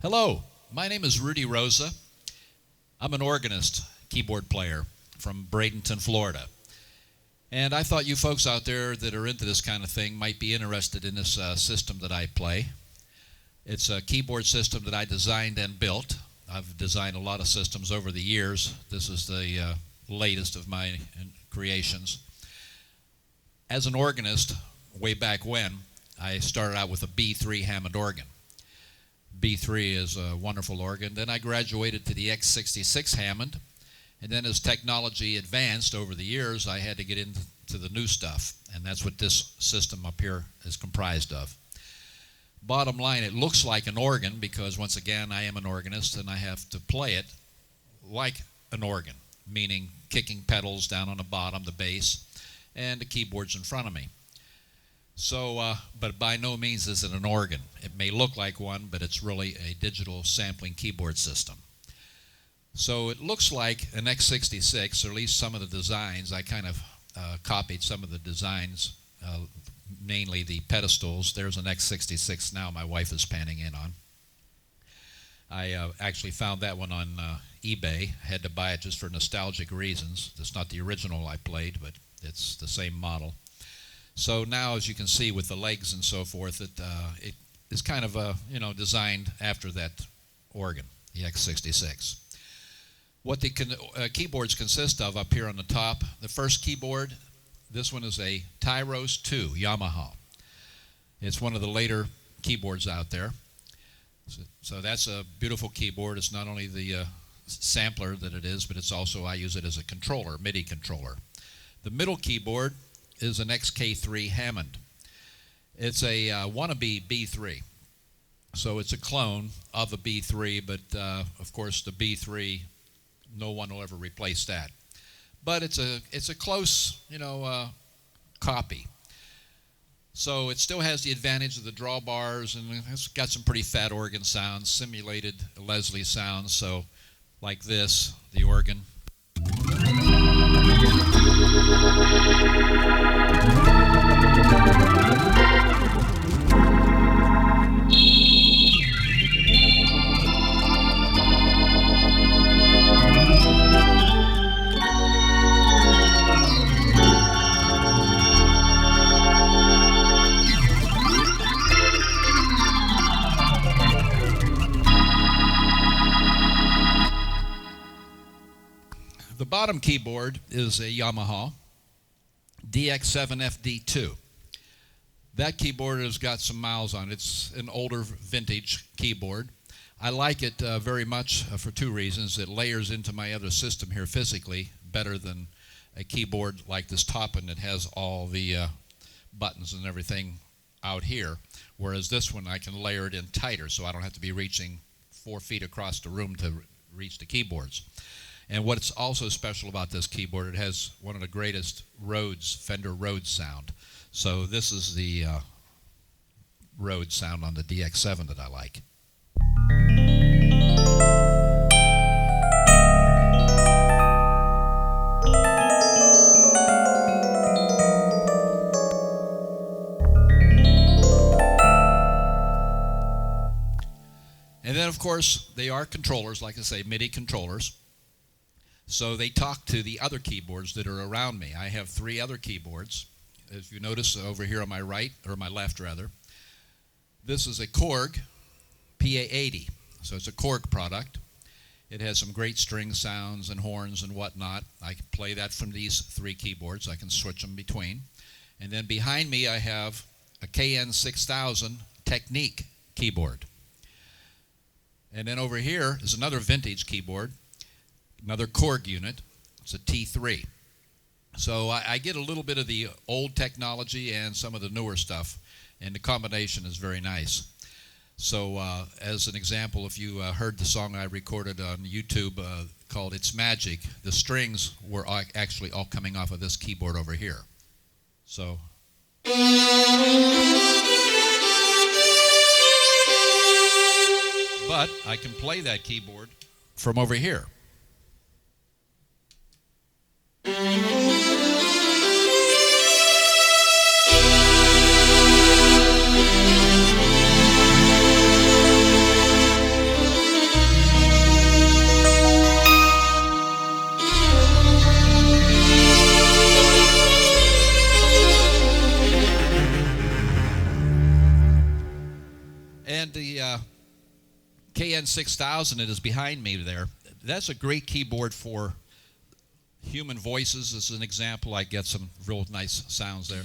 Hello, my name is Rudy Rosa. I'm an organist, keyboard player from Bradenton, Florida. And I thought you folks out there that are into this kind of thing might be interested in this system that I play. It's a keyboard system that I designed and built. I've designed a lot of systems over the years. This is the latest of my creations. As an organist, way back when, I started out with a B3 Hammond organ. B3 is a wonderful organ. Then I graduated to the X66 Hammond, and then as technology advanced over the years, I had to get into the new stuff, and that's what this system up here is comprised of. Bottom line, it looks like an organ because, once again, I am an organist, and I have to play it like an organ, meaning kicking pedals down on the bottom, the bass, and the keyboards in front of me. So, but by no means is it an organ. It may look like one, but it's really a digital sampling keyboard system. So it looks like an X66, or at least some of the designs. I kind of copied some of the designs, mainly the pedestals. There's an X66 now my wife is panning in on. I actually found that one on eBay. I had to buy it just for nostalgic reasons. It's not the original I played, but it's the same model. So now, as you can see with the legs and so forth, it is kind of designed after that organ, the X66. What the keyboards consist of up here on the top, the first keyboard, this one is a Tyros 2 Yamaha. It's one of the later keyboards out there. So that's a beautiful keyboard. It's not only the sampler that it is, but it's also, I use it as a controller, MIDI controller. The middle keyboard is an XK3 Hammond. It's a wannabe B3. So it's a clone of a B3, but of course the B3, no one will ever replace that. But it's a close, copy. So it still has the advantage of the drawbars, and it's got some pretty fat organ sounds, simulated Leslie sounds. So like this, the organ. The bottom keyboard is a Yamaha DX7FD2. That keyboard has got some miles on it. It's an older vintage keyboard. I like it very much for two reasons. It layers into my other system here physically better than a keyboard like this top one that has all the buttons and everything out here, whereas this one I can layer it in tighter so I don't have to be reaching 4 feet across the room to reach the keyboards. And what's also special about this keyboard, it has one of the greatest Fender Rhodes sound. So this is the Rhodes sound on the DX7 that I like. And then, of course, they are controllers, like I say, MIDI controllers. So they talk to the other keyboards that are around me. I have 3 other keyboards. As you notice over here on my right, or my left rather, this is a Korg PA80. So it's a Korg product. It has some great string sounds and horns and whatnot. I can play that from these 3 keyboards. I can switch them between. And then behind me I have a KN6000 Technique keyboard. And then over here is another vintage keyboard. Another Korg unit. It's a T3. So I get a little bit of the old technology and some of the newer stuff, and the combination is very nice. So as an example, if you heard the song I recorded on YouTube called It's Magic, the strings were actually all coming off of this keyboard over here. So but I can play that keyboard from over here. And the KN6000 that is behind me there, that's a great keyboard for human voices. As an example, I get some real nice sounds there.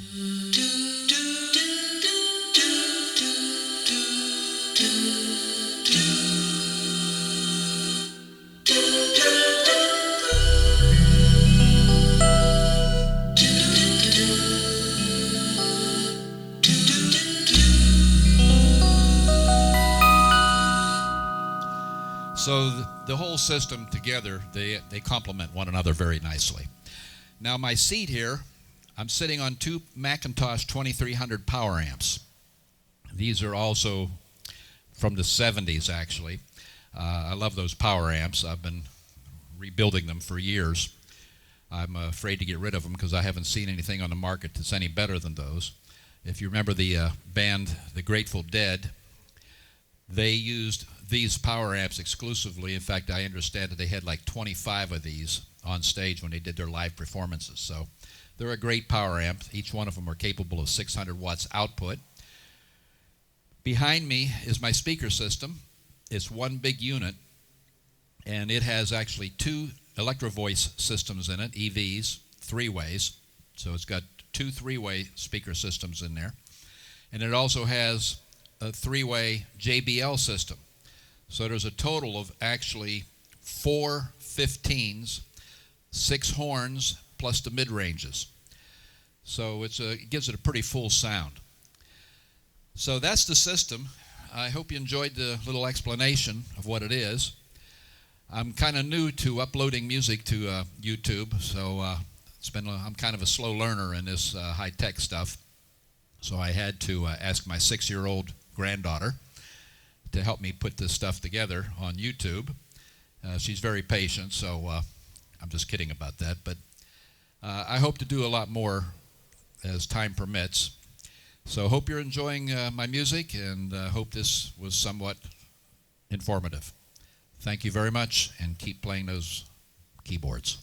So the whole system together, they complement one another very nicely. Now my seat here, I'm sitting on two Macintosh 2300 power amps. These are also from the 70s, actually. I love those power amps. I've been rebuilding them for years. I'm afraid to get rid of them because I haven't seen anything on the market that's any better than those. If you remember the band, the Grateful Dead, they used these power amps exclusively. In fact, I understand that they had like 25 of these on stage when they did their live performances. So they're a great power amp. Each one of them are capable of 600 watts output. Behind me is my speaker system. It's one big unit, and it has actually two Electro Voice systems in it, EVs, three-ways. So it's got two three-way speaker systems in there. And it also has a three-way JBL system. So there's a total of actually 4 15s, 6 horns, plus the mid-ranges. So it gives it a pretty full sound. So that's the system. I hope you enjoyed the little explanation of what it is. I'm kind of new to uploading music to YouTube, so I'm kind of a slow learner in this high-tech stuff. So I had to ask my 6-year-old granddaughter to help me put this stuff together on YouTube. She's very patient, so I'm just kidding about that. But I hope to do a lot more as time permits. So hope you're enjoying my music, and hope this was somewhat informative. Thank you very much, and keep playing those keyboards.